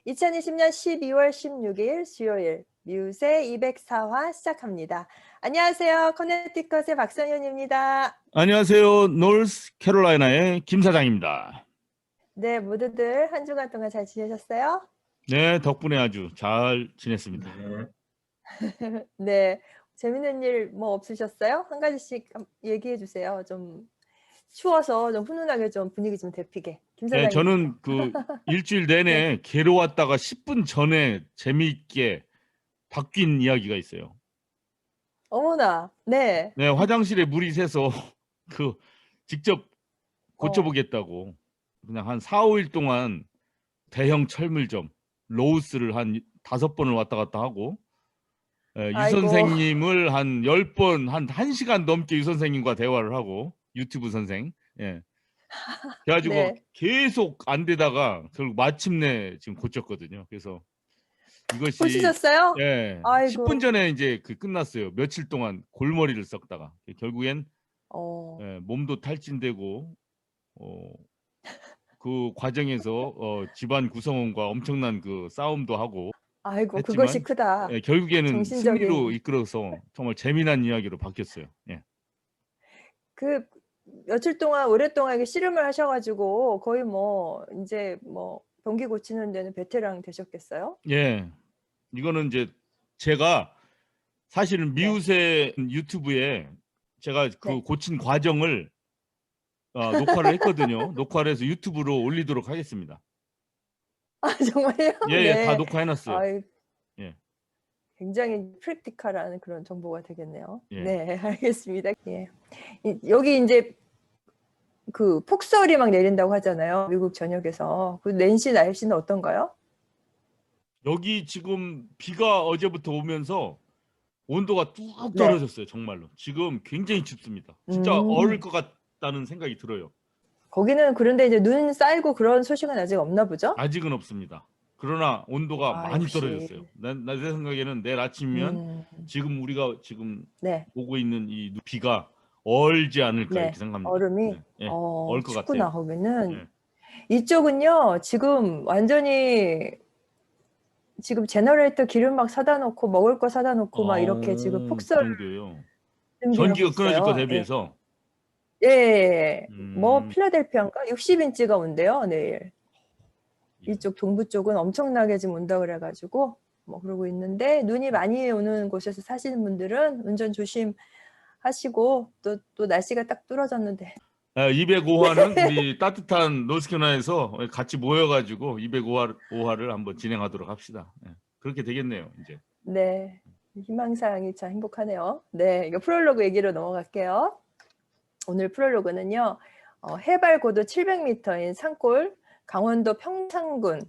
2020년 12월 16일 수요일 뮤세 204화 시작합니다. 안녕하세요. 커네티컷의 박성윤입니다. 안녕하세요. 노스 캐롤라이나의 김 사장입니다. 네, 모두들 한 주간 동안 잘 지내셨어요? 네, 덕분에 아주 잘 지냈습니다. 네, 재밌는 일 뭐 없으셨어요? 한 가지씩 얘기해 주세요. 좀 추워서 좀 훈훈하게 좀 분위기 좀 데피게. 김 네, 사장님부터. 저는 그 일주일 네. 내내 괴로웠다가 10분 전에 재미있게 바뀐 이야기가 있어요. 어머나, 네. 네, 화장실에 물이 새서 그 직접 어, 고쳐보겠다고 그냥 한 4, 5일 동안 대형 철물점 로우스를 한 5번을 왔다 갔다 하고 유 아이고, 선생님을 한 10번, 한 1시간 넘게 유 선생님과 대화를 하고 유튜브 선생. 예. 그래가지고 네. 계속 안 되다가 결국 마침내 지금 고쳤거든요. 그래서 이것이 보시셨어요? 예, 10분 아이고, 전에 이제 끝났어요. 며칠 동안 골머리를 썩다가 결국엔 어, 몸도 탈진되고 어, 그 과정에서 집안 구성원과 엄청난 그 싸움도 하고 아이고, 그것이 했지만 크다. 결국에는 승리로 정신적인. 이끌어서 정말 재미난 이야기로 바뀌었어요. 예. 그 며칠 동안 오랫동안 이렇게 씨름을 하셔가지고 거의 뭐 이제 뭐 변기 고치는 데는 베테랑 되셨겠어요? 예. 이거는 이제 제가 사실은 네, 미우새 유튜브에 제가 그 네. 고친 과정을 녹화를 했거든요. 녹화를 해서 유튜브로 올리도록 하겠습니다. 아, 정말요? 예, 예, 다 네. 녹화해놨어요. 아, 예, 굉장히 프랙티컬한 그런 정보가 되겠네요. 예. 네, 알겠습니다. 예. 여기 이제 그 폭설이 막 내린다고 하잖아요. 미국 전역에서. 그 낸시 날씨는 어떤가요? 여기 지금 비가 어제부터 오면서 온도가 뚝 네. 떨어졌어요. 정말로. 지금 굉장히 춥습니다. 진짜 얼을 음. 것 같다는 생각이 들어요. 거기는 그런데 이제 눈 쌓이고 그런 소식은 아직 없나 보죠? 아직은 없습니다. 그러나 온도가 아, 많이 역시. 떨어졌어요. 내 생각에는 내일 아침이면 음. 지금 우리가 지금 네. 보고 있는 이 비가 얼지 않을까 이렇게 네. 생각합니다. 얼음이 네, 예, 얼 것 춥구나, 같아요. 거기는. 예. 이쪽은요, 지금 완전히 지금 제너레이터 기름 막 사다 놓고 먹을 거 사다 놓고 막 이렇게 지금 그 폭설 정도예요. 준비하고 전기가 끊어질 거 있어요. 예. 대비해서. 예. 뭐 음, 필라델피아인가? 60인치가 온대요, 내일. 이런. 이쪽 동부 쪽은 엄청나게 지금 온다 그래 가지고 뭐 그러고 있는데 눈이 많이 오는 곳에서 사시는 분들은 운전 조심하시고 또 날씨가 딱 뚫어졌는데 205화는 우리 따뜻한 노스캐나에서 같이 모여가지고 205화를 한번 진행하도록 합시다. 예. 그렇게 되겠네요, 이제. 네. 희망사항이 참 행복하네요. 네, 이거 프롤로그 얘기로 넘어갈게요. 오늘 프롤로그는요. 해발 고도 700m인 산골 강원도 평창군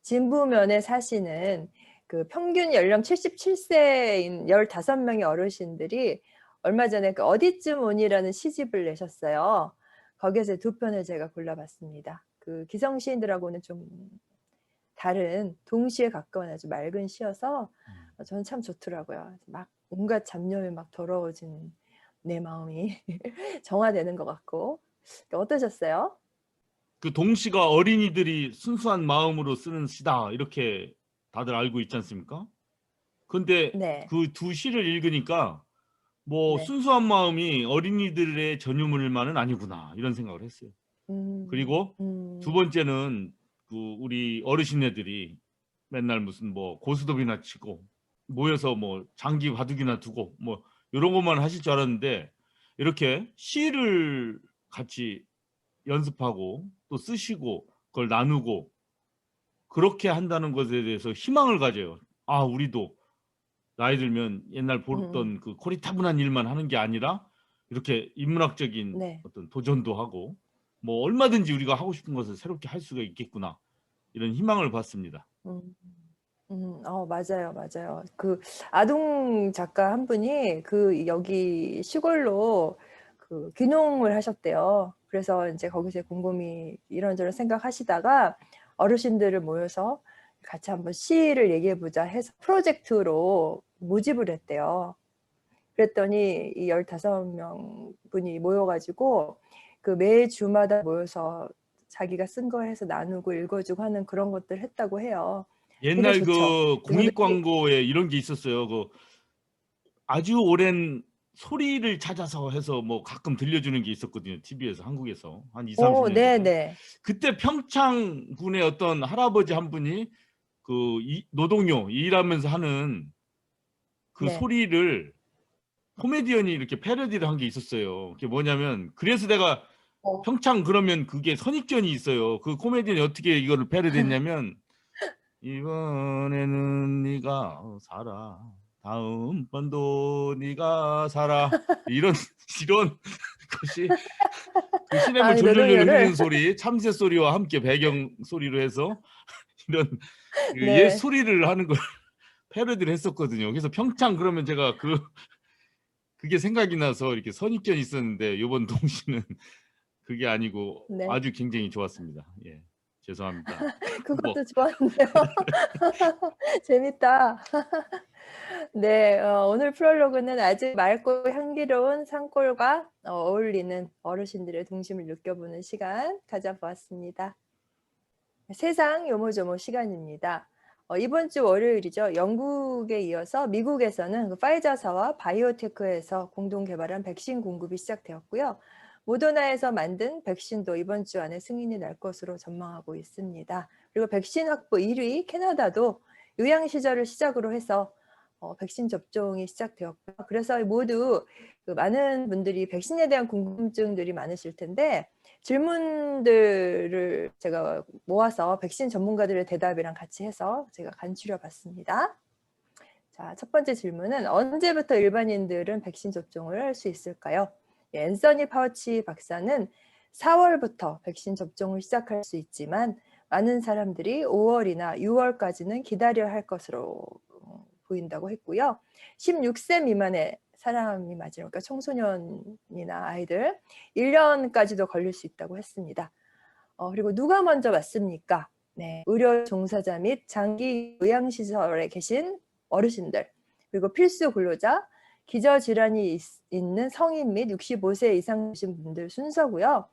진부면에 사시는 그 평균 연령 77세인 15명의 어르신들이 얼마 전에 그 어디쯤 오니라는 시집을 내셨어요. 거기에서 두 편을 제가 골라봤습니다. 그 기성 시인들하고는 좀 다른 동시에 가까운 아주 맑은 시여서 저는 참 좋더라고요. 막 온갖 잡념이 막 더러워진 내 마음이 정화되는 것 같고. 어떠셨어요? 그 동시가 어린이들이 순수한 마음으로 쓰는 시다 이렇게 다들 알고 있지 않습니까? 근데 네, 그 두 시를 읽으니까 뭐 네. 순수한 마음이 어린이들의 전유물만은 아니구나 이런 생각을 했어요. 음, 그리고 두 음, 번째는 그 우리 어르신네들이 맨날 무슨 뭐 고스톱이나 치고 모여서 뭐 장기 바둑이나 두고 뭐 이런 것만 하실 줄 알았는데 이렇게 시를 같이 연습하고 또 쓰시고 그걸 나누고 그렇게 한다는 것에 대해서 희망을 가져요. 아, 우리도 나이 들면 옛날 음, 보던 그 코리타분한 일만 하는 게 아니라 이렇게 인문학적인 네. 어떤 도전도 하고 뭐 얼마든지 우리가 하고 싶은 것을 새롭게 할 수가 있겠구나 이런 희망을 받습니다. 음, 맞아요, 맞아요. 그 아동 작가 한 분이 그 여기 시골로 그 귀농을 하셨대요. 그래서 이제 거기서 곰곰이 이런저런 생각하시다가 어르신들을 모여서 같이 한번 시를 얘기해보자 해서 프로젝트로 모집을 했대요. 그랬더니 이 15명 분이 모여가지고 그 매 주마다 모여서 자기가 쓴 거 해서 나누고 읽어주고 하는 그런 것들 했다고 해요. 되게 옛날 좋죠. 그 그래서 공익 매일 광고에 이런 게 있었어요. 그 아주 오랜 소리를 찾아서 해서 뭐 가끔 들려주는 게 있었거든요. TV에서 한국에서 한 2, 30년 전에. 네네. 그때 평창군의 어떤 할아버지 한 분이 그 노동요 일하면서 하는 그 네. 소리를 코미디언이 이렇게 패러디를 한 게 있었어요. 그게 뭐냐면 그래서 내가 어. 평창 그러면 그게 선입견이 있어요. 그 코미디언이 어떻게 이거를 패러디했냐면 이번에는 네가 살아. 다음번도 네가 살아. 이런 것이 그 시냇물 아, 졸졸졸 노동요를 흐르는 소리, 참새 소리와 함께 배경 소리로 해서 이런 그옛 네. 소리를 하는 걸 패러디를 했었거든요. 그래서 평창 그러면 제가 그게 생각이 나서 이렇게 선입견이 있었는데 요번 동시는 그게 아니고 네. 아주 굉장히 좋았습니다. 예. 죄송합니다. 뭐 그것도 좋았는데요. 재밌다. 네, 오늘 프롤로그는 아주 맑고 향기로운 산골과 어울리는 어르신들의 동심을 느껴보는 시간 가져보았습니다. 세상 요모조모 시간입니다. 이번 주 월요일이죠. 영국에 이어서 미국에서는 그 파이자사와 바이오테크에서 공동 개발한 백신 공급이 시작되었고요. 모더나에서 만든 백신도 이번 주 안에 승인이 날 것으로 전망하고 있습니다. 그리고 백신 확보 1위 캐나다도 요양 시절을 시작으로 해서 백신 접종이 시작되었고요. 그래서 모두 그 많은 분들이 백신에 대한 궁금증들이 많으실 텐데 질문들을 제가 모아서 백신 전문가들의 대답이랑 같이 해서 제가 간추려 봤습니다. 자, 첫 번째 질문은 언제부터 일반인들은 백신 접종을 할 수 있을까요? 앤서니 파우치 박사는 4월부터 백신 접종을 시작할 수 있지만 많은 사람들이 5월이나 6월까지는 기다려야 할 것으로 보인다고 했고요. 16세 미만의 사람이 맞으니까 그러니까 청소년이나 아이들 1년까지도 걸릴 수 있다고 했습니다. 그리고 누가 먼저 맞습니까? 네, 의료 종사자 및 장기 요양시설에 계신 어르신들, 그리고 필수 근로자, 기저질환이 있는 성인 및 65세 이상 되신 분들 순서고요.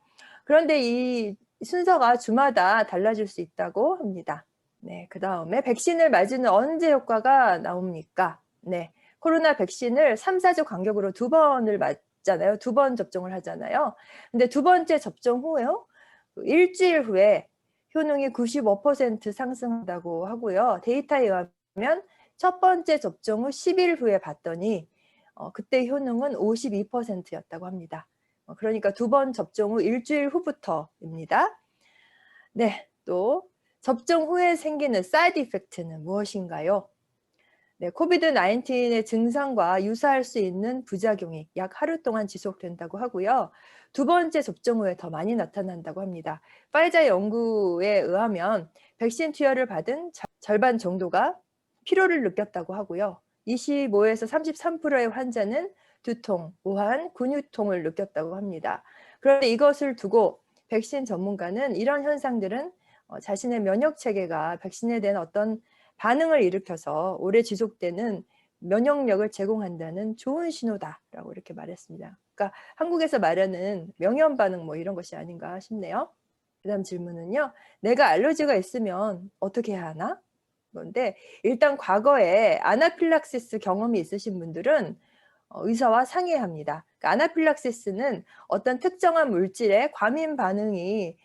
그런데 이 순서가 주마다 달라질 수 있다고 합니다. 네, 그 다음에 백신을 맞으면 언제 효과가 나옵니까? 네, 코로나 백신을 3, 4주 간격으로 2번을 맞잖아요. 2번 접종을 하잖아요. 근데 두 번째 접종 후에요. 일주일 후에 효능이 95% 상승한다고 하고요. 데이터에 의하면 첫 번째 접종 후 10일 후에 봤더니 그때 효능은 52%였다고 합니다. 그러니까 2번 접종 후 일주일 후부터입니다. 네, 또 접종 후에 생기는 사이드 이펙트는 무엇인가요? 네, 코비드-19의 증상과 유사할 수 있는 부작용이 약 하루 동안 지속된다고 하고요. 두 번째 접종 후에 더 많이 나타난다고 합니다. 파이자 연구에 의하면 백신 투여를 받은 절반 정도가 피로를 느꼈다고 하고요. 25에서 33%의 환자는 두통, 오한, 근육통을 느꼈다고 합니다. 그런데 이것을 두고 백신 전문가는 이런 현상들은 자신의 면역 체계가 백신에 대한 어떤 반응을 일으켜서 오래 지속되는 면역력을 제공한다는 좋은 신호다라고 이렇게 말했습니다. 그러니까 한국에서 말하는 명현 반응 뭐 이런 것이 아닌가 싶네요. 그다음 질문은요. 내가 알러지가 있으면 어떻게 해야 하나? 그런데 일단 과거에 아나필락시스 경험이 있으신 분들은 의사와 상의해야 합니다. 그러니까 아나필락시스는 어떤 특정한 물질의 과민 반응이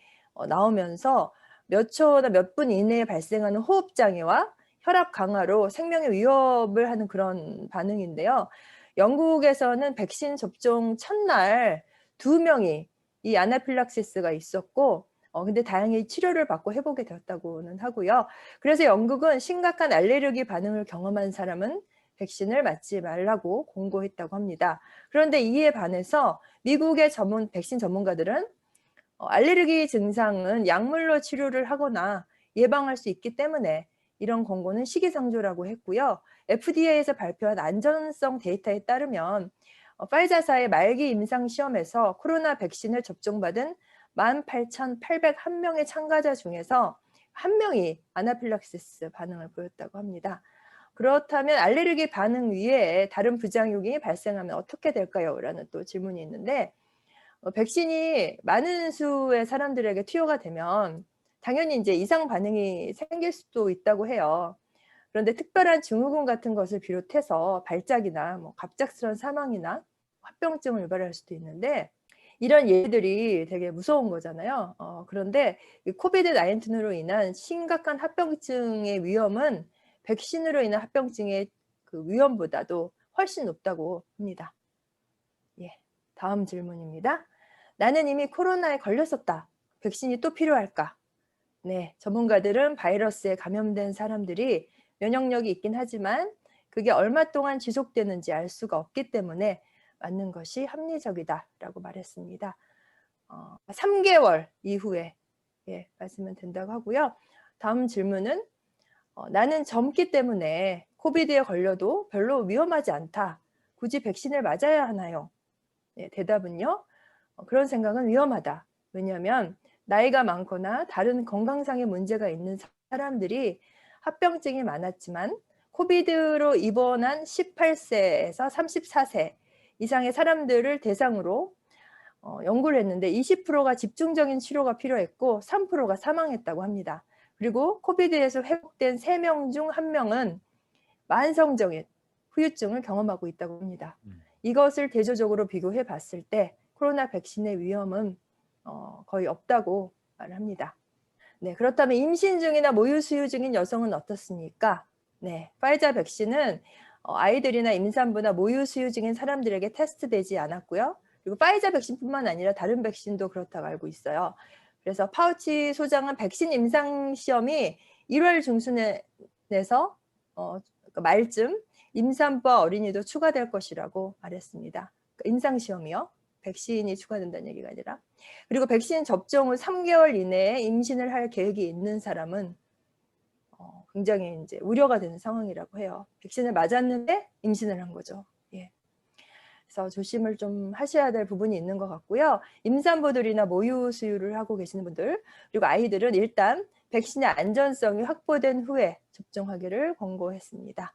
나오면서 몇 초나 몇 분 이내에 발생하는 호흡 장애와 혈압 강화로 생명의 위협을 하는 그런 반응인데요. 영국에서는 백신 접종 첫날 2명이 이 아나필락시스가 있었고 근데 다행히 치료를 받고 회복이 되었다고는 하고요. 그래서 영국은 심각한 알레르기 반응을 경험한 사람은 백신을 맞지 말라고 공고했다고 합니다. 그런데 이에 반해서 미국의 백신 전문가들은 알레르기 증상은 약물로 치료를 하거나 예방할 수 있기 때문에 이런 권고는 시기상조라고 했고요. FDA에서 발표한 안전성 데이터에 따르면 파이자사의 말기 임상 시험에서 코로나 백신을 접종받은 18,801명의 참가자 중에서 1명이 아나필락시스 반응을 보였다고 합니다. 그렇다면 알레르기 반응 위에 다른 부작용이 발생하면 어떻게 될까요? 라는 또 질문이 있는데 백신이 많은 수의 사람들에게 투여가 되면 당연히 이제 이상 반응이 생길 수도 있다고 해요. 그런데 특별한 증후군 같은 것을 비롯해서 발작이나 뭐 갑작스러운 사망이나 합병증을 유발할 수도 있는데 이런 예들이 되게 무서운 거잖아요. 그런데 이 코비드 19으로 인한 심각한 합병증의 위험은 백신으로 인한 합병증의 그 위험보다도 훨씬 높다고 합니다. 예, 다음 질문입니다. 나는 이미 코로나에 걸렸었다. 백신이 또 필요할까? 네, 전문가들은 바이러스에 감염된 사람들이 면역력이 있긴 하지만 그게 얼마 동안 지속되는지 알 수가 없기 때문에 맞는 것이 합리적이다라고 말했습니다. 3개월 이후에 맞으면 된다고 하고요. 다음 질문은 나는 젊기 때문에 코비드에 걸려도 별로 위험하지 않다. 굳이 백신을 맞아야 하나요? 네, 대답은요. 그런 생각은 위험하다. 왜냐하면 나이가 많거나 다른 건강상의 문제가 있는 사람들이 합병증이 많았지만 코비드로 입원한 18세에서 34세 이상의 사람들을 대상으로 연구를 했는데 20%가 집중적인 치료가 필요했고 3%가 사망했다고 합니다. 그리고 코비드에서 회복된 3명 중 1명은 만성적인 후유증을 경험하고 있다고 합니다. 이것을 대조적으로 비교해 봤을 때 코로나 백신의 위험은 거의 없다고 말합니다. 네, 그렇다면 임신 중이나 모유 수유 중인 여성은 어떻습니까? 네, 파이자 백신은 아이들이나 임산부나 모유 수유 중인 사람들에게 테스트되지 않았고요. 그리고 파이자 백신뿐만 아니라 다른 백신도 그렇다고 알고 있어요. 그래서 파우치 소장은 백신 임상 시험이 1월 중순에서 말쯤 임산부와 어린이도 추가될 것이라고 말했습니다. 임상 시험이요. 백신이 추가된다는 얘기가 아니라. 그리고 백신 접종 후 3개월 이내에 임신을 할 계획이 있는 사람은 굉장히 이제 우려가 되는 상황이라고 해요. 백신을 맞았는데 임신을 한 거죠. 예. 그래서 조심을 좀 하셔야 될 부분이 있는 것 같고요. 임산부들이나 모유 수유를 하고 계시는 분들 그리고 아이들은 일단 백신의 안전성이 확보된 후에 접종하기를 권고했습니다.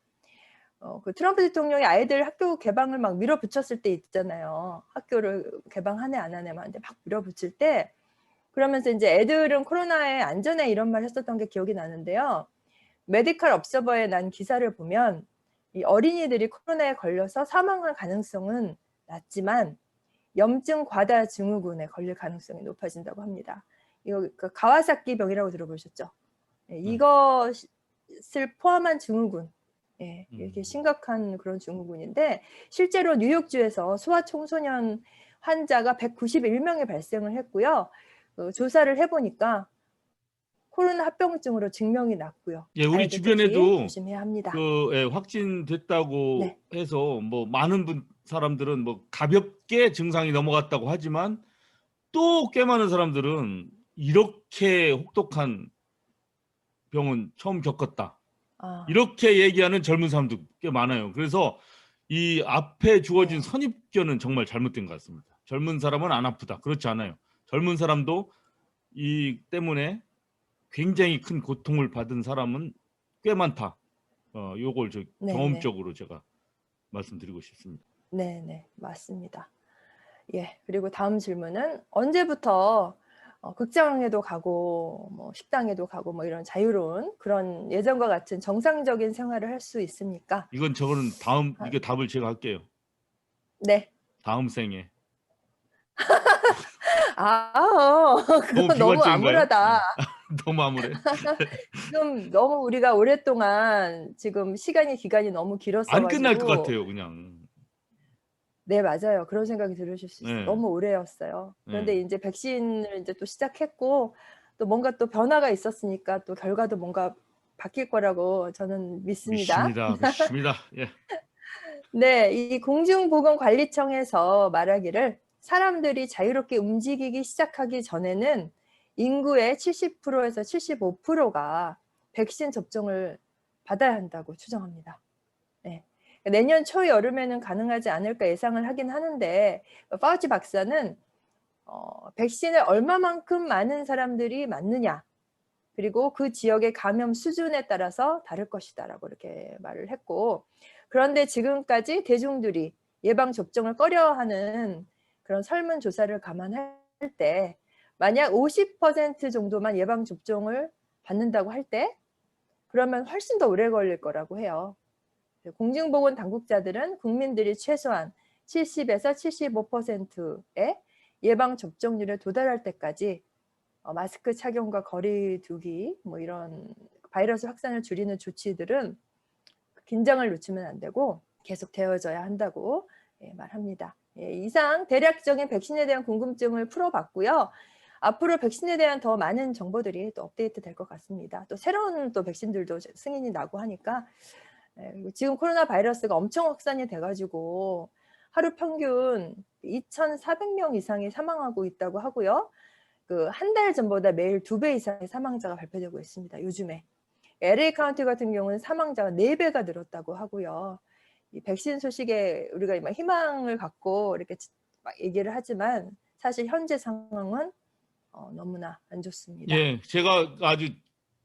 그 트럼프 대통령이 아이들 학교 개방을 막 밀어붙였을 때 있잖아요. 학교를 개방하네 안 하네만 근데 막 밀어붙일 때 그러면서 이제 애들은 코로나에 안전해 이런 말 했었던 게 기억이 나는데요. 메디컬 observer에 난 기사를 보면 이 어린이들이 코로나에 걸려서 사망할 가능성은 낮지만 염증 과다 증후군에 걸릴 가능성이 높아진다고 합니다. 이거 그 가와사키 병이라고 들어보셨죠? 이것을 포함한 증후군 이렇게 심각한 그런 증후군인데 실제로 뉴욕주에서 소아청소년 환자가 191명이 발생을 했고요. 조사를 해보니까 코로나 합병증으로 증명이 났고요. 예, 우리 아이들 특히 주변에도 조심해야 합니다. 확진됐다고 네. 해서 뭐 많은 사람들은 뭐 가볍게 증상이 넘어갔다고 하지만 또 꽤 많은 사람들은 이렇게 혹독한 병은 처음 겪었다. 이렇게 얘기하는 젊은 사람도 꽤 많아요. 그래서 이 앞에 주어진 선입견은 정말 잘못된 것 같습니다. 젊은 사람은 안 아프다. 그렇지 않아요. 젊은 사람도 이 때문에 굉장히 큰 고통을 받은 사람은 꽤 많다. 요걸 경험적으로 제가 말씀드리고 싶습니다. 네, 맞습니다. 예, 그리고 다음 질문은 언제부터 극장에도 가고 뭐 식당에도 가고 뭐 이런 자유로운 그런 예전과 같은 정상적인 생활을 할 수 있습니까? 저거는 이게 답을 제가 할게요. 네. 다음 생에. 그건 너무 암울하다. 너무 암울해. 지금 너무 우리가 오랫동안 지금 기간이 너무 길었어 안 끝날 것 가지고 같아요, 그냥. 네, 맞아요. 그런 생각이 들으실 수 있어요. 네. 너무 오래였어요. 그런데 이제 백신을 이제 또 시작했고 또 뭔가 또 변화가 있었으니까 또 결과도 뭔가 바뀔 거라고 저는 믿습니다. 믿습니다. 예. 네, 이 공중보건관리청에서 말하기를 사람들이 자유롭게 움직이기 시작하기 전에는 인구의 70%에서 75%가 백신 접종을 받아야 한다고 추정합니다. 네. 내년 초여름에는 가능하지 않을까 예상을 하긴 하는데 파우치 박사는 백신을 얼마만큼 많은 사람들이 맞느냐 그리고 그 지역의 감염 수준에 따라서 다를 것이다 라고 이렇게 말을 했고 그런데 지금까지 대중들이 예방접종을 꺼려하는 그런 설문조사를 감안할 때 만약 50% 정도만 예방접종을 받는다고 할 때 그러면 훨씬 더 오래 걸릴 거라고 해요. 공중보건당국자들은 국민들이 최소한 70에서 75%의 예방접종률에 도달할 때까지 마스크 착용과 거리 두기 뭐 이런 바이러스 확산을 줄이는 조치들은 긴장을 놓치면 안 되고 계속 되어져야 한다고 말합니다. 이상 대략적인 백신에 대한 궁금증을 풀어봤고요. 앞으로 백신에 대한 더 많은 정보들이 또 업데이트 될 것 같습니다. 또 새로운 또 백신들도 승인이 나고 하니까 지금 코로나 바이러스가 엄청 확산이 돼가지고 하루 평균 2,400명 이상이 사망하고 있다고 하고요. 그 한 달 전보다 매일 2배 이상의 사망자가 발표되고 있습니다. 요즘에. LA 카운티 같은 경우는 사망자가 4배가 늘었다고 하고요. 이 백신 소식에 우리가 막 희망을 갖고 이렇게 막 얘기를 하지만 사실 현재 상황은 너무나 안 좋습니다. 예, 제가 아주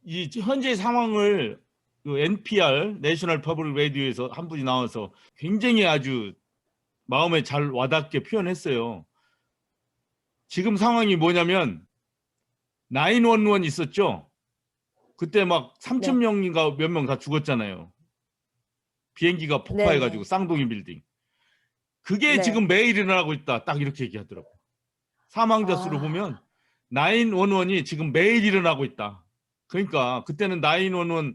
이 현재 상황을 그 NPR 내셔널 퍼블릭 라디오에서 한 분이 나와서 굉장히 아주 마음에 잘 와닿게 표현했어요. 지금 상황이 뭐냐면 911 있었죠? 그때 막 3,000명인가 몇 명 다 죽었잖아요. 비행기가 폭파해가지고 쌍둥이 빌딩. 그게 지금 매일 일어나고 있다. 딱 이렇게 얘기하더라고요. 사망자 수를 보면 911이 지금 매일 일어나고 있다. 그러니까 그때는 911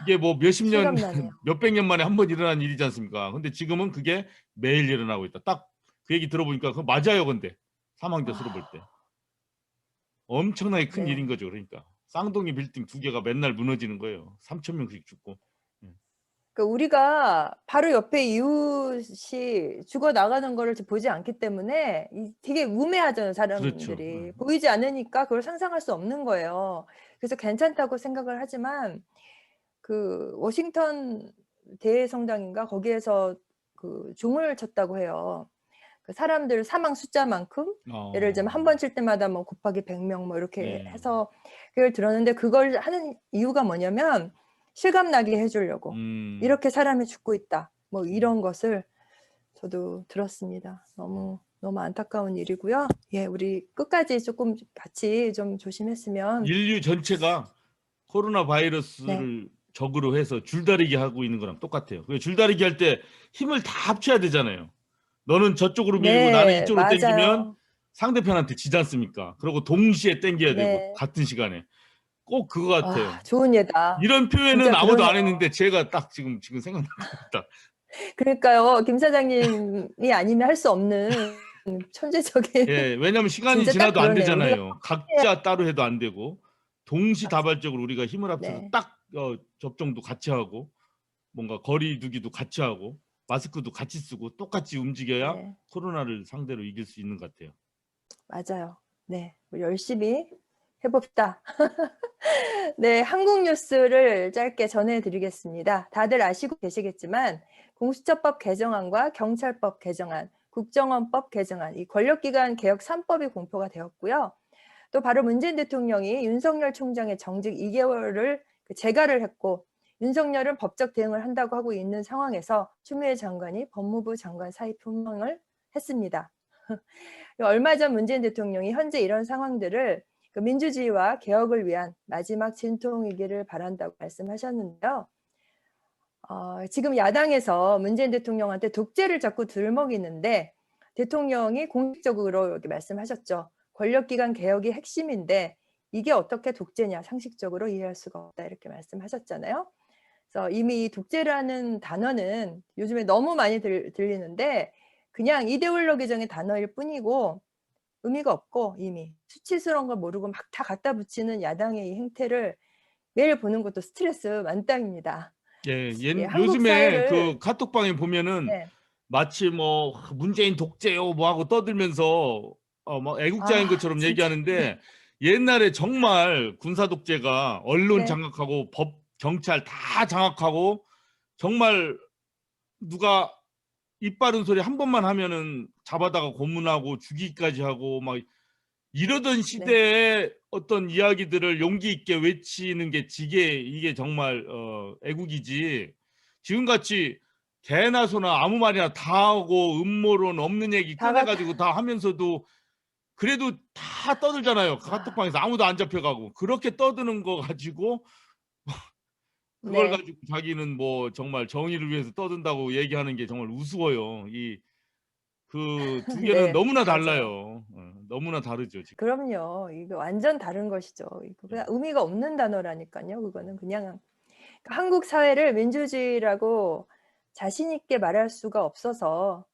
이게 뭐 몇십 년, 몇백 년 만에 한 번 일어난 일이지 않습니까? 근데 지금은 그게 매일 일어나고 있다. 딱 그 얘기 들어보니까 그거 맞아요. 근데 사망자 수를 볼 때. 엄청나게 큰 일인 거죠. 그러니까 쌍둥이 빌딩 2개가 맨날 무너지는 거예요. 3,000명씩 죽고. 그러니까 우리가 바로 옆에 이웃이 죽어 나가는 거를 보지 않기 때문에 되게 우매하잖아요, 사람들이. 그렇죠. 보이지 않으니까 그걸 상상할 수 없는 거예요. 그래서 괜찮다고 생각을 하지만 그 워싱턴 대성당인가 거기에서 그 종을 쳤다고 해요. 그 사람들 사망 숫자만큼 예를 들면 한 번 칠 때마다 뭐 곱하기 100명 뭐 이렇게 해서 그걸 들었는데 그걸 하는 이유가 뭐냐면 실감 나게 해주려고 이렇게 사람이 죽고 있다 뭐 이런 것을 저도 들었습니다. 너무 안타까운 일이고요. 예, 우리 끝까지 조금 같이 좀 조심했으면. 인류 전체가 코로나 바이러스를 적으로 해서 줄다리기 하고 있는 거랑 똑같아요. 줄다리기 할 때 힘을 다 합쳐야 되잖아요. 너는 저쪽으로 밀고 나는 이쪽으로 당기면 상대편한테 지지 않습니까? 그리고 동시에 당겨야 되고 같은 시간에. 꼭 그거 같아요. 좋은 예다. 이런 표현은 아무도 안 했는데 제가 딱 지금 생각납니다. 그러니까요. 김 사장님이 아니면 할 수 없는 천재적인. 예, 왜냐하면 시간이 지나도 안 되잖아요. 각자 따로 해도 안 되고 동시다발적으로 우리가 힘을 합쳐서 딱 접종도 같이 하고 뭔가 거리 두기도 같이 하고 마스크도 같이 쓰고 똑같이 움직여야 코로나를 상대로 이길 수 있는 것 같아요. 맞아요. 네, 우리 열심히 해봅시다. 네, 한국 뉴스를 짧게 전해드리겠습니다. 다들 아시고 계시겠지만 공수처법 개정안과 경찰법 개정안, 국정원법 개정안, 이 권력기관 개혁 3법이 공표가 되었고요. 또 바로 문재인 대통령이 윤석열 총장의 정직 2개월을 재가를 했고 윤석열은 법적 대응을 한다고 하고 있는 상황에서 추미애 장관이 법무부 장관 사의 표명을 했습니다. 얼마 전 문재인 대통령이 현재 이런 상황들을 민주주의와 개혁을 위한 마지막 진통이기를 바란다고 말씀하셨는데요. 지금 야당에서 문재인 대통령한테 독재를 자꾸 들먹이는데 대통령이 공식적으로 이렇게 말씀하셨죠. 권력기관 개혁이 핵심인데 이게 어떻게 독재냐 상식적으로 이해할 수가 없다 이렇게 말씀하셨잖아요. 그래서 이미 이 독재라는 단어는 요즘에 너무 많이 들리는데 그냥 이데올로기적인 단어일 뿐이고 의미가 없고 이미 수치스러운 걸 모르고 막 다 갖다 붙이는 야당의 이 행태를 매일 보는 것도 스트레스 만땅입니다. 예, 요즘에 그 카톡방에 보면은 마치 뭐 문재인 독재요 뭐 하고 떠들면서 뭐 애국자인 것처럼 얘기하는데 옛날에 정말 군사 독재가 언론 장악하고 법 경찰 다 장악하고 정말 누가 입 바른 소리 한 번만 하면은 잡아다가 고문하고 죽이기까지 하고 막 이러던 시대에 어떤 이야기들을 용기 있게 외치는 게 이게 정말 애국이지. 지금같이 개나 소나 아무 말이나 다 하고 음모론 없는 얘기 다 꺼내가지고 다 하면서도 그래도 다 떠들잖아요. 아, 카톡방에서 아무도 안 잡혀가고 그렇게 떠드는 거 가지고 그걸 네, 가지고 자기는 뭐 정말 정의를 위해서 떠든다고 얘기하는 게 정말 우스워요. 이 그 두 개는 네, 너무나 맞아요. 달라요. 너무나 다르죠 지금. 그럼요. 이거 완전 다른 것이죠. 이거 예. 그냥 의미가 없는 단어라니까요. 그거는 그냥 한국 사회를 민주주의라고 자신 있게 말할 수가 없어서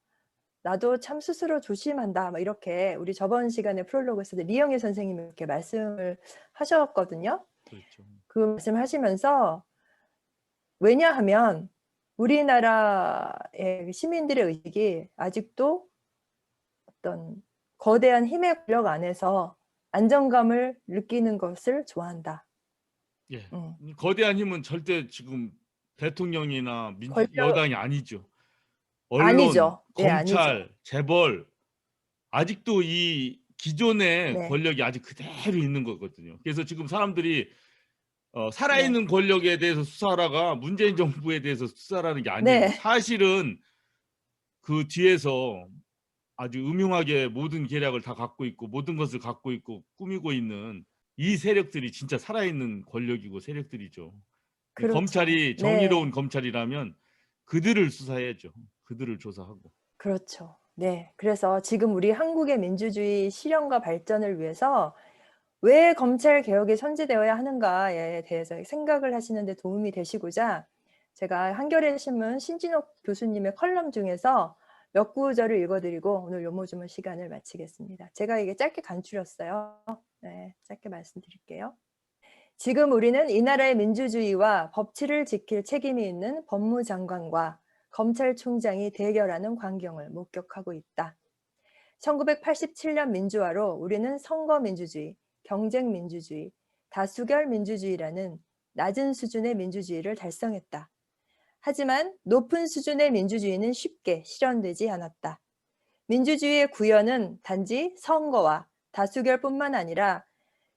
나도 참 스스로 조심한다. 막 이렇게 우리 저번 시간에 프롤로그에서 리영애 선생님이 이렇게 말씀을 하셨거든요. 그렇죠. 그 말씀하시면서 왜냐하면 우리나라의 시민들의 의식이 아직도 어떤 거대한 힘의 권력 안에서 안정감을 느끼는 것을 좋아한다. 예. 음. 거대한 힘은 절대 지금 대통령이나 권력 여당이 아니죠. 언론, 아니죠. 네, 아니죠. 검찰, 재벌 아직도 이 기존의 네, 권력이 아직 그대로 있는 거거든요. 그래서 지금 사람들이 네, 살아있는 권력에 대해서 수사하다가 문재인 정부에 대해서 수사하는 게 아니에요. 네, 사실은 그 뒤에서 아주 음흉하게 모든 계략을 다 갖고 있고 모든 것을 갖고 있고 꾸미고 있는 이 세력들이 진짜 살아있는 권력이고 세력들이죠. 이 그렇죠. 검찰이 정의로운 네, 검찰이라면 그들을 수사해야죠. 그들을 조사하고. 그렇죠. 네, 그래서 지금 우리 한국의 민주주의 실현과 발전을 위해서 왜 검찰 개혁이 선지되어야 하는가에 대해서 생각을 하시는 데 도움이 되시고자 제가 한겨레 신문 신진옥 교수님의 컬럼 중에서 몇 구절을 읽어드리고 오늘 요모조모 시간을 마치겠습니다. 제가 이게 짧게 간추렸어요. 네, 짧게 말씀드릴게요. 지금 우리는 이 나라의 민주주의와 법치를 지킬 책임이 있는 법무장관과 검찰총장이 대결하는 광경을 목격하고 있다. 1987년 민주화로 우리는 선거민주주의, 경쟁민주주의, 다수결 민주주의라는 낮은 수준의 민주주의를 달성했다. 하지만 높은 수준의 민주주의는 쉽게 실현되지 않았다. 민주주의의 구현은 단지 선거와 다수결뿐만 아니라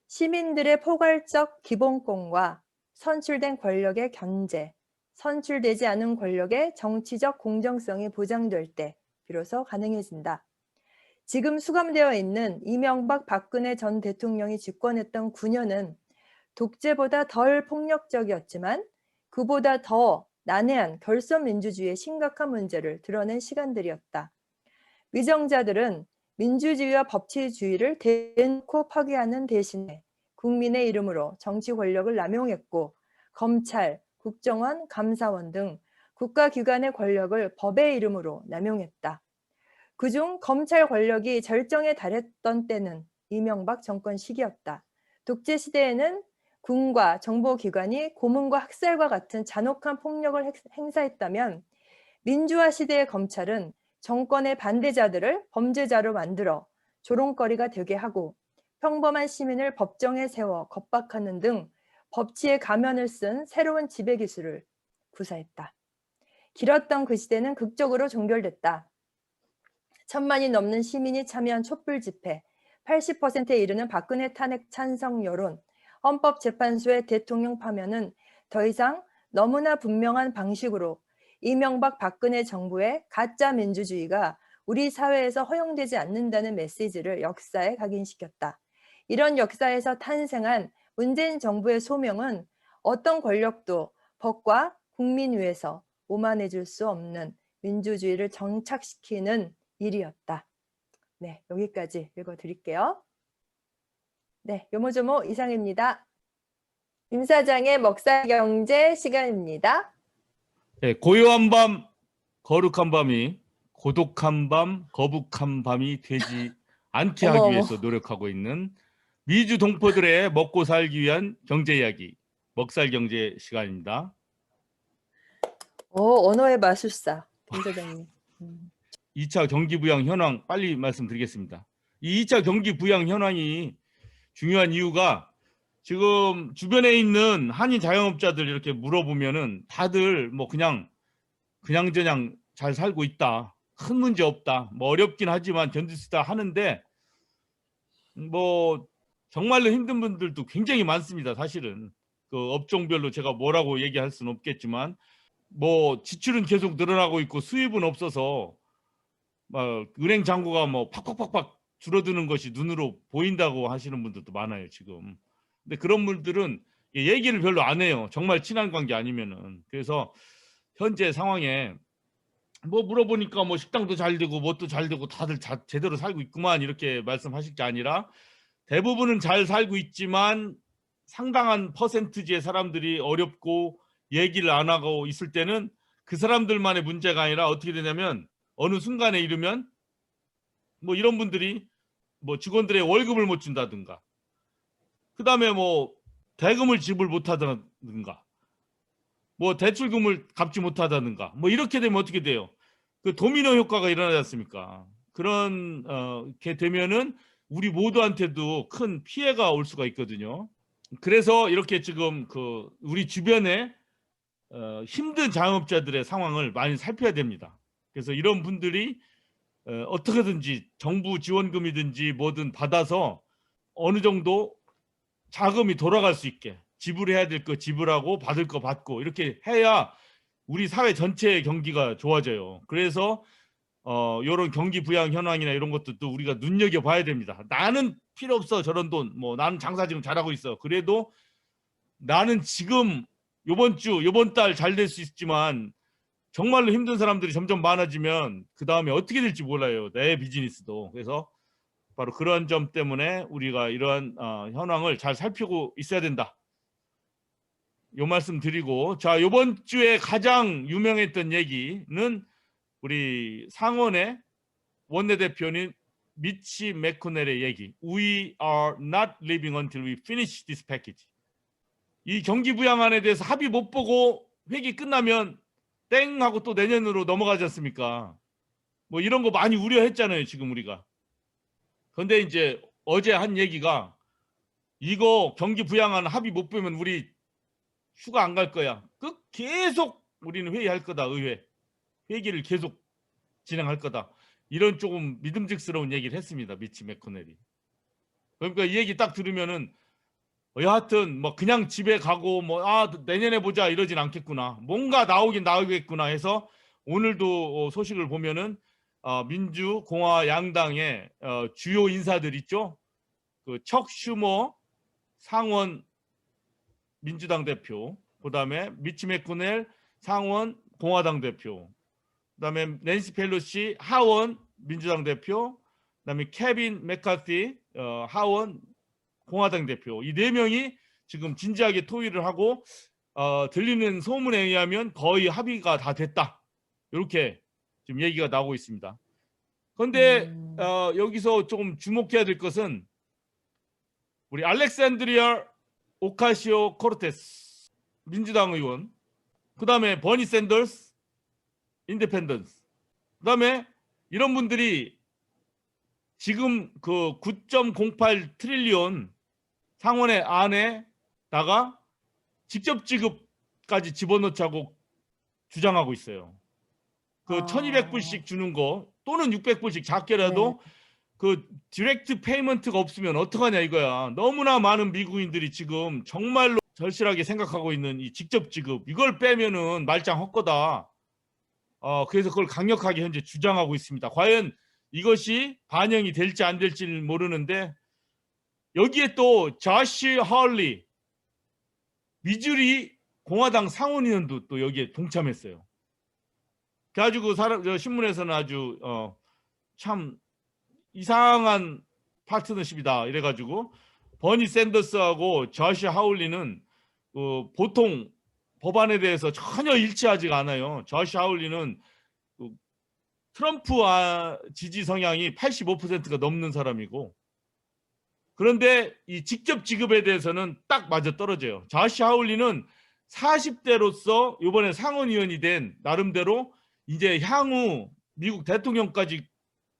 시민들의 포괄적 기본권과 선출된 권력의 견제, 선출되지 않은 권력의 정치적 공정성이 보장될 때 비로소 가능해진다. 지금 수감되어 있는 이명박 박근혜 전 대통령이 집권했던 9년은 독재보다 덜 폭력적이었지만 그보다 더 난해한 결선 민주주의의 심각한 문제를 드러낸 시간들이었다. 위정자들은 민주주의와 법치주의를 대놓고 파괴하는 대신에 국민의 이름으로 정치 권력을 남용했고 검찰, 국정원, 감사원 등 국가기관의 권력을 법의 이름으로 남용했다. 그중 검찰 권력이 절정에 달했던 때는 이명박 정권 시기였다. 독재 시대에는 군과 정보기관이 고문과 학살과 같은 잔혹한 폭력을 행사했다면 민주화 시대의 검찰은 정권의 반대자들을 범죄자로 만들어 조롱거리가 되게 하고 평범한 시민을 법정에 세워 겁박하는 등 법치의 가면을 쓴 새로운 지배기술을 구사했다. 길었던 그 시대는 극적으로 종결됐다. 1,000만이 넘는 시민이 참여한 촛불 집회, 80%에 이르는 박근혜 탄핵 찬성 여론, 헌법재판소의 대통령 파면은 더 이상 너무나 분명한 방식으로 이명박 박근혜 정부의 가짜 민주주의가 우리 사회에서 허용되지 않는다는 메시지를 역사에 각인시켰다. 이런 역사에서 탄생한 문재인 정부의 소명은 어떤 권력도 법과 국민 위에서 오만해줄 수 없는 민주주의를 정착시키는 일이었다. 네, 여기까지 읽어드릴게요. 네, 요모조모 이상입니다. 임 사장의 먹사경제 시간입니다. 예, 고요한 밤, 거룩한 밤이 고독한 밤, 거북한 밤이 되지 않게 어머 하기 어머. 위해서 노력하고 있는 미주 동포들의 먹고 살기 위한 경제 이야기, 먹살 경제 시간입니다. 언어의 마술사 김 사장님. 2차 경기 부양 현황 빨리 말씀드리겠습니다. 이 2차 경기 부양 현황이 중요한 이유가 지금 주변에 있는 한인 자영업자들 이렇게 물어보면은 다들 뭐 그냥저냥 잘 살고 있다. 큰 문제 없다. 뭐 어렵긴 하지만 견딜 수 있다 하는데 뭐 정말로 힘든 분들도 굉장히 많습니다. 사실은 그 업종별로 제가 뭐라고 얘기할 수는 없겠지만 뭐 지출은 계속 늘어나고 있고 수입은 없어서 막 은행 잔고가 뭐 팍팍팍팍 줄어드는 것이 눈으로 보인다고 하시는 분들도 많아요 지금. 근데 그런 분들은 얘기를 별로 안 해요. 정말 친한 관계 아니면은. 그래서 현재 상황에 뭐 물어보니까 뭐 식당도 잘 되고 뭣도 잘 되고 다들 제대로 살고 있구만 이렇게 말씀하실 게 아니라 대부분은 잘 살고 있지만 상당한 퍼센트지의 사람들이 어렵고 얘기를 안 하고 있을 때는 그 사람들만의 문제가 아니라 어떻게 되냐면 어느 순간에 이르면 뭐 이런 분들이 뭐 직원들의 월급을 못 준다든가 그다음에 뭐 대금을 지불 못 하다든가 뭐 대출금을 갚지 못하다든가 뭐 이렇게 되면 어떻게 돼요? 그 도미노 효과가 일어나지 않습니까? 그런 게 되면은 우리 모두한테도 큰 피해가 올 수가 있거든요. 그래서 이렇게 지금 그 우리 주변에 힘든 자영업자들의 상황을 많이 살펴야 됩니다. 그래서 이런 분들이 어떻게든지 정부 지원금이든지 뭐든 받아서 어느 정도 자금이 돌아갈 수 있게 지불해야 될 거 지불하고 받을 거 받고 이렇게 해야 우리 사회 전체의 경기가 좋아져요. 그래서 이런 경기 부양 현황이나 이런 것도 우리가 눈여겨 봐야 됩니다. 나는 필요 없어 저런 돈. 뭐 나는 장사 지금 잘하고 있어. 그래도 나는 지금 요번 달 잘 될 수 있지만 정말로 힘든 사람들이 점점 많아지면 그 다음에 어떻게 될지 몰라요. 내 비즈니스도. 그래서 바로 그런 점 때문에 우리가 이러한 현황을 잘 살피고 있어야 된다. 요 말씀 드리고 자 요번 주에 가장 유명했던 얘기는 우리 상원의 원내대표인 미치 맥코넬의 얘기 We are not leaving until we finish this package. 이 경기 부양안에 대해서 합의 못 보고 회기 끝나면 땡 하고 또 내년으로 넘어가지 않습니까? 뭐 이런 거 많이 우려했잖아요 지금 우리가. 그런데 이제 어제 한 얘기가 이거 경기 부양안 합의 못 보면 우리 휴가 안 갈 거야. 계속 우리는 회의할 거다. 의회 회기를 계속 진행할 거다. 이런 조금 믿음직스러운 얘기를 했습니다. 미치 맥코넬이. 그러니까 이 얘기 딱 들으면은 여하튼 뭐 그냥 집에 가고 뭐 내년에 보자 이러진 않겠구나. 뭔가 나오긴 나오겠구나 해서 오늘도 소식을 보면은 민주 공화 양당의 주요 인사들 있죠. 그 척 슈머 상원 민주당 대표, 그다음에 미치 맥코넬 상원 공화당 대표, 그다음에 낸시 펠로시 하원 민주당 대표, 그다음에 케빈 맥카티 하원 공화당 대표 이 네 명이 지금 진지하게 토의를 하고 들리는 소문에 의하면 거의 합의가 다 됐다. 이렇게 지금 얘기가 나오고 있습니다. 그런데 여기서 조금 주목해야 될 것은 우리 알렉산드리아 오카시오 코르테스 민주당 의원, 그 다음에 버니 샌더스 인디펜던스, 그 다음에 이런 분들이 지금 그 9.08 트릴리온 상원의 안에다가 직접 지급까지 집어넣자고 주장하고 있어요. 그 1200불씩 주는 거 또는 600불씩 작게라도 네. 그 디렉트 페이먼트가 없으면 어떡하냐 이거야. 너무나 많은 미국인들이 지금 정말로 절실하게 생각하고 있는 이 직접 지급 이걸 빼면은 말짱 헛거다. 그래서 그걸 강력하게 현재 주장하고 있습니다. 과연 이것이 반영이 될지 안 될지는 모르는데 여기에 또 자시 할리 미주리 공화당 상원의원도 또 여기에 동참했어요. 그래가지고 신문에서는 아주 참 이상한 파트너십이다 이래가지고 버니 샌더스하고 저시 하울리는 보통 법안에 대해서 전혀 일치하지가 않아요. 저시 하울리는 트럼프와 지지 성향이 85%가 넘는 사람이고 그런데 이 직접 지급에 대해서는 딱 맞아 떨어져요. 저시 하울리는 40대로서 이번에 상원의원이 된 나름대로 이제 향후 미국 대통령까지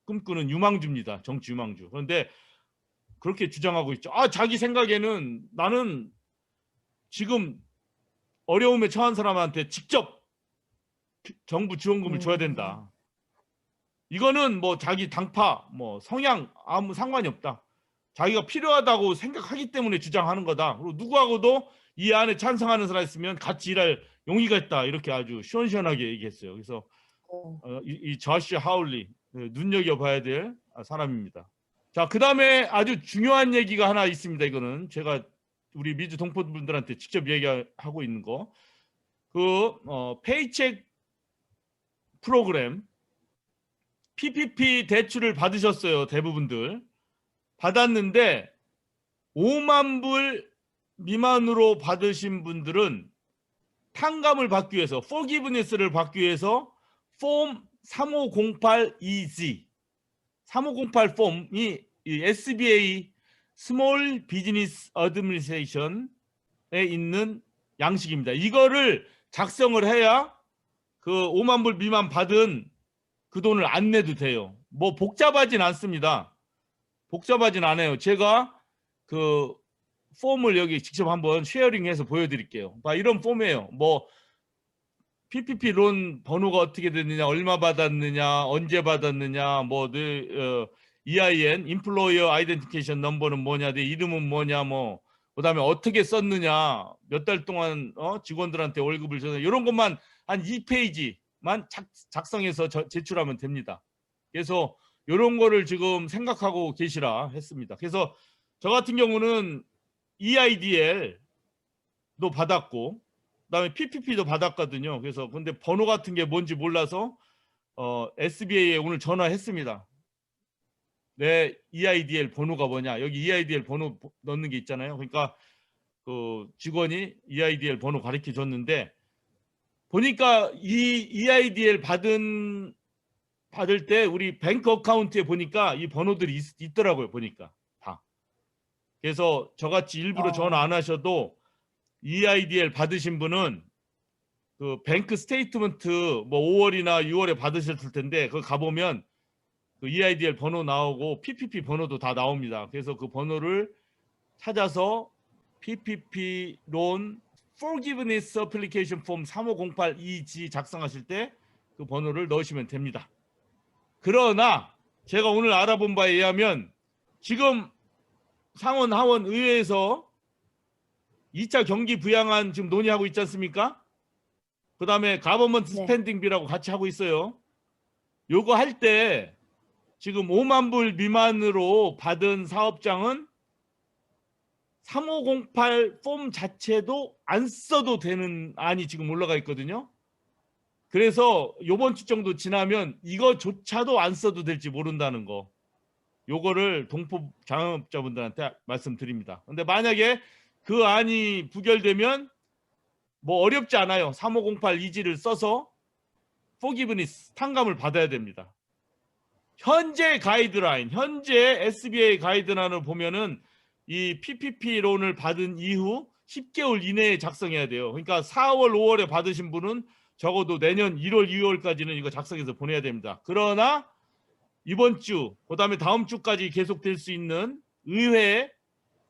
꿈꾸는 유망주입니다. 정치 유망주. 그런데 그렇게 주장하고 있죠. 자기 생각에는 나는 지금 어려움에 처한 사람한테 직접 정부 지원금을 줘야 된다. 이거는 뭐 자기 당파, 뭐 성향 아무 상관이 없다. 자기가 필요하다고 생각하기 때문에 주장하는 거다. 그리고 누구하고도 이 안에 찬성하는 사람 있으면 같이 일할 용의가 있다. 이렇게 아주 시원시원하게 얘기했어요. 그래서 이 저시 하울리 눈여겨봐야 될 사람입니다. 자, 그 다음에 아주 중요한 얘기가 하나 있습니다. 이거는 제가 우리 미주 동포분들한테 직접 얘기하고 있는 거. 페이첵 프로그램 PPP 대출을 받으셨어요. 대부분들 받았는데 5만 불 미만으로 받으신 분들은 탕감을 받기 위해서 forgiveness를 받기 위해서 폼 3508EG 3508 폼이 이 SBA Small Business Administration에 있는 양식입니다. 이거를 작성을 해야 그 5만 불 미만 받은 그 돈을 안 내도 돼요. 뭐 복잡하진 않습니다. 복잡하진 않아요. 제가 그 폼을 여기 직접 한번 쉐어링해서 보여드릴게요. 이런 폼이에요. 뭐 PPP 론 번호가 어떻게 됐느냐, 얼마 받았느냐, 언제 받았느냐, 뭐 EIN, Employer Identification Number는 뭐냐, 내 이름은 뭐냐, 뭐 그다음에 어떻게 썼느냐, 몇 달 동안 직원들한테 월급을 줬느냐, 이런 것만 한 2페이지만 작성해서 제출하면 됩니다. 그래서 이런 거를 지금 생각하고 계시라 했습니다. 그래서 저 같은 경우는 EIDL도 받았고 그다음에 PPP도 받았거든요. 그래서 근데 번호 같은 게 뭔지 몰라서 SBA에 오늘 전화했습니다. 내 EIDL 번호가 뭐냐? 여기 EIDL 번호 넣는 게 있잖아요. 그러니까 그 직원이 EIDL 번호 가르쳐 줬는데 보니까 이 EIDL 받을 때 우리 뱅크 어카운트에 보니까 이 번호들이 있더라고요. 보니까 다. 그래서 저같이 일부러 전화 안 하셔도 EIDL 받으신 분은 그 뱅크 스테이트먼트 뭐 5월이나 6월에 받으실 텐데 그거 가보면 그 EIDL 번호 나오고 PPP 번호도 다 나옵니다. 그래서 그 번호를 찾아서 PPP 론 Forgiveness Application Form 3508EG 작성하실 때 그 번호를 넣으시면 됩니다. 그러나 제가 오늘 알아본 바에 의하면 지금 상원 하원 의회에서 2차 경기 부양안 지금 논의하고 있지 않습니까? 그 다음에 가버먼트 스펜딩비라고 같이 하고 있어요. 요거 할 때 지금 5만 불 미만으로 받은 사업장은 3508 폼 자체도 안 써도 되는 안이 지금 올라가 있거든요. 그래서 요번 주 정도 지나면 이거조차도 안 써도 될지 모른다는 거. 요거를 동포 자영업자분들한테 말씀드립니다. 근데 만약에 그 안이 부결되면 뭐 어렵지 않아요. 3508 이지를 써서 forgiveness 탕감을 받아야 됩니다. 현재 가이드라인, 현재 SBA 가이드라인을 보면은 이 PPP 론을 받은 이후 10개월 이내에 작성해야 돼요. 그러니까 4월, 5월에 받으신 분은 적어도 내년 1월, 2월까지는 이거 작성해서 보내야 됩니다. 그러나 이번 주, 그다음에 다음 주까지 계속될 수 있는 의회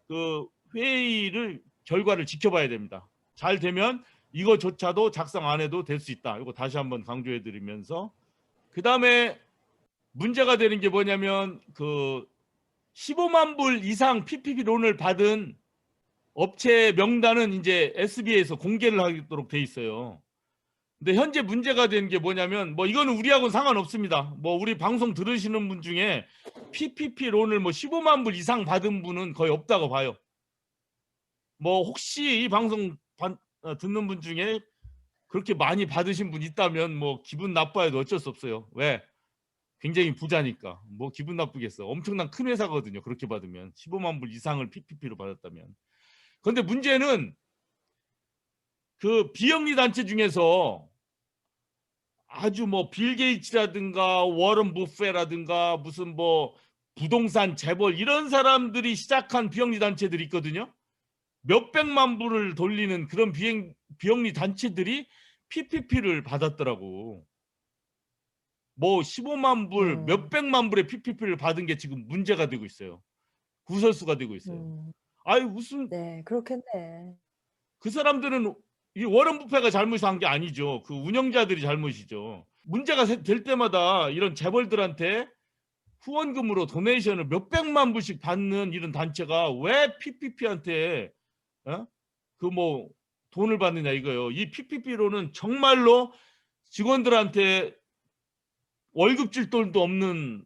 그 회의를 결과를 지켜봐야 됩니다. 잘 되면 이거조차도 작성 안 해도 될 수 있다. 이거 다시 한번 강조해 드리면서 그다음에 문제가 되는 게 뭐냐면 그 15만 불 이상 PPP 론을 받은 업체 명단은 이제 SBA에서 공개를 하도록 돼 있어요. 근데 현재 문제가 되는 게 뭐냐면 뭐 이거는 우리하고는 상관없습니다. 뭐 우리 방송 들으시는 분 중에 PPP 론을 뭐 15만 불 이상 받은 분은 거의 없다고 봐요. 뭐 혹시 이 방송 듣는 분 중에 그렇게 많이 받으신 분 있다면 뭐 기분 나빠해도 어쩔 수 없어요. 왜? 굉장히 부자니까. 뭐 기분 나쁘겠어. 엄청난 큰 회사거든요. 그렇게 받으면 15만 불 이상을 PPP로 받았다면. 그런데 문제는 그 비영리 단체 중에서 아주 뭐 빌 게이츠라든가 워런 부페라든가 무슨 뭐 부동산 재벌 이런 사람들이 시작한 비영리 단체들이 있거든요. 몇백만 불을 돌리는 그런 비영리 단체들이 PPP를 받았더라고. 뭐 15만 불, 몇백만 불의 PPP를 받은 게 지금 문제가 되고 있어요. 구설수가 되고 있어요. 아유 무슨 네, 그렇겠네. 그 사람들은 이 워런 부페가 잘못한 게 아니죠. 그 운영자들이 잘못이죠. 문제가 될 때마다 이런 재벌들한테 후원금으로 도네이션을 몇백만 불씩 받는 이런 단체가 왜 PPP한테 그 뭐 돈을 받느냐 이거요. 이 PPP로는 정말로 직원들한테 월급 줄 돈도 없는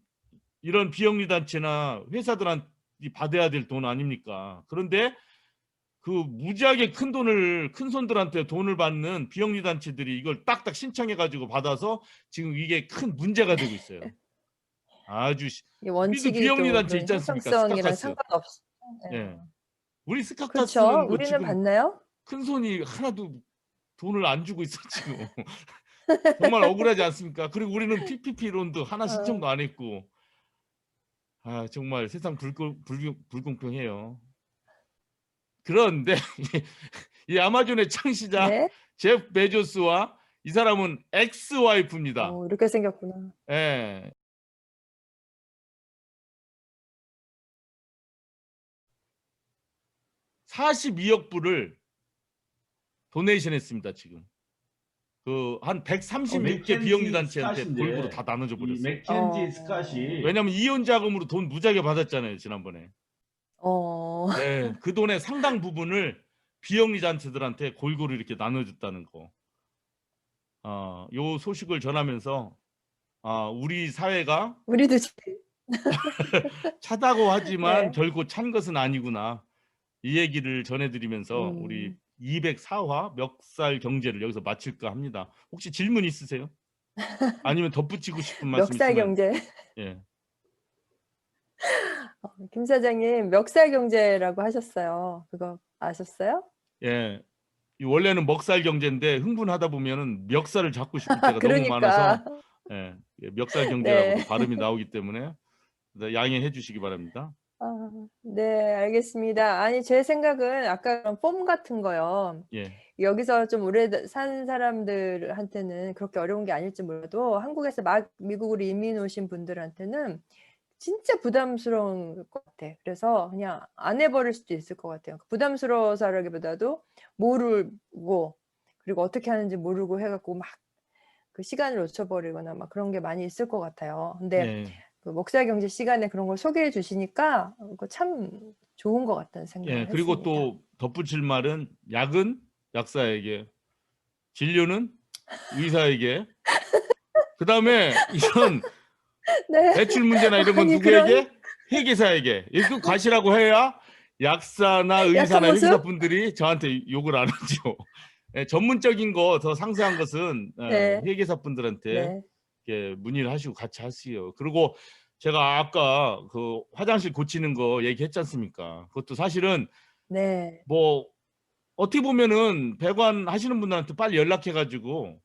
이런 비영리 단체나 회사들한테 받아야 될 돈 아닙니까? 그런데 그 무지하게 큰 손들한테 돈을 받는 비영리 단체들이 이걸 딱딱 신청해 가지고 받아서 지금 이게 큰 문제가 되고 있어요. 아주 이 우리도 원칙이 비영리 또 단체 그런 있지 않습니까? 형평성이랑 스카카스. 상관없이. 예. 우리 그렇죠. 스카카스는 뭐 우리는 지금 받나요? 큰 손이 하나도 돈을 안 주고 있어 지금. 정말 억울하지 않습니까? 그리고 우리는 PPP론도 하나 신청도 어, 안 했고. 아, 정말 세상 불공평해요. 그런데 이 아마존의 창시자 네. 제프 베조스와 이 사람은 엑스와이프입니다. 이렇게 생겼구나. 예. 42억 불을 도네이션 했습니다, 지금. 그 한 136개 비영리 맥켄지 단체한테 골고루 다 스캇인데 나눠줘 이 버렸어요. 맥켄지 스캇이 왜냐면 이혼 자금으로 돈 무지하게 받았잖아요, 지난번에. 어, 네, 그 돈의 상당 부분을 비영리 단체들한테 골고루 이렇게 나눠줬다는 거. 요 소식을 전하면서 우리 사회가 우리도 차다고 하지만 네. 결코 찬 것은 아니구나. 이 얘기를 전해드리면서 우리 204화 멱살 경제를 여기서 마칠까 합니다. 혹시 질문 있으세요? 아니면 덧붙이고 싶은 말씀 멱살 있으면 경제. 예. 김 사장님, 멱살 경제라고 하셨어요. 그거 아셨어요? 예. 이 원래는 먹살 경제인데 흥분하다 보면은 멱살을 잡고 싶을 때가 너무 많아서 그러니까. 예, 미역살 경제라고도 네. 발음이 나오기 때문에 양해해 주시기 바랍니다. 네, 알겠습니다. 아니, 제 생각은 아까 그런 폼 같은 거요. 예. 여기서 좀 오래 산 사람들한테는 그렇게 어려운 게 아닐지 몰라도 한국에서 막 미국으로 이민 오신 분들한테는 진짜 부담스러운 것 같아. 그래서 그냥 안 해버릴 수도 있을 것 같아요. 부담스러워서라기보다도 모르고 그리고 어떻게 하는지 모르고 해갖고 막 그 시간을 놓쳐버리거나 막 그런 게 많이 있을 것 같아요. 근데 예. 그 목살 경제 시간에 그런 걸 소개해 주시니까 그거 참 좋은 것 같다는 생각을 예. 그리고 했습니다. 또 덧붙일 말은 약은 약사에게, 진료는 의사에게. 그다음에 이런 네. 대출 문제나 이런 건 아니, 누구에게? 회계사에게. 이거 가시라고 해야 약사나 약한 의사나 모습? 회계사분들이 저한테 욕을 안 하죠. 예, 전문적인 거 더 상세한 것은 네. 회계사분들한테 네. 이렇게 문의를 하시고 같이 하시요. 그리고 제가 아까 그 화장실 고치는 거 얘기했지 않습니까? 그것도 사실은 네. 뭐 어떻게 보면은 배관 하시는 분들한테 빨리 연락해 가지고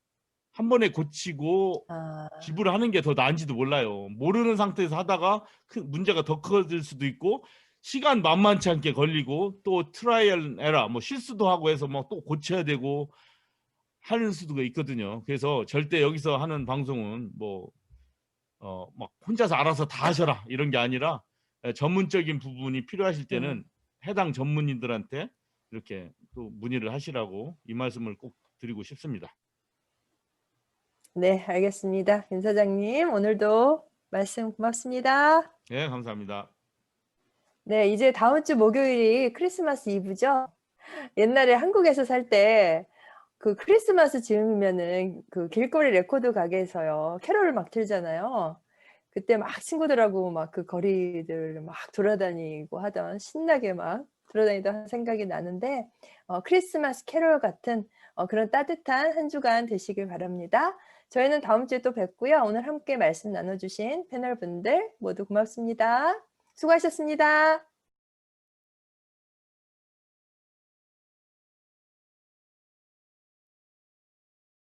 한 번에 고치고 지불하는 게 더 나은지도 몰라요. 모르는 상태에서 하다가 문제가 더 커질 수도 있고 시간 만만치 않게 걸리고 또 트라이얼 에러 뭐 실수도 하고 해서 뭐 또 고쳐야 되고 하는 수도 있거든요. 그래서 절대 여기서 하는 방송은 뭐 막 혼자서 알아서 다 하셔라 이런 게 아니라 전문적인 부분이 필요하실 때는 해당 전문인들한테 이렇게 또 문의를 하시라고 이 말씀을 꼭 드리고 싶습니다. 네, 알겠습니다. 김 사장님, 오늘도 말씀 고맙습니다. 네, 감사합니다. 네, 이제 다음 주 목요일이 크리스마스 이브죠? 옛날에 한국에서 살 때 그 크리스마스 즈음이면은 그 길거리 레코드 가게에서요, 캐롤을 막 틀잖아요. 그때 막 친구들하고 막 그 거리들 막 돌아다니고 하던 신나게 막 돌아다니던 생각이 나는데 크리스마스 캐롤 같은 그런 따뜻한 한 주간 되시길 바랍니다. 저희는 다음 주에 또 뵙고요. 오늘 함께 말씀 나눠주신 패널분들 모두 고맙습니다. 수고하셨습니다.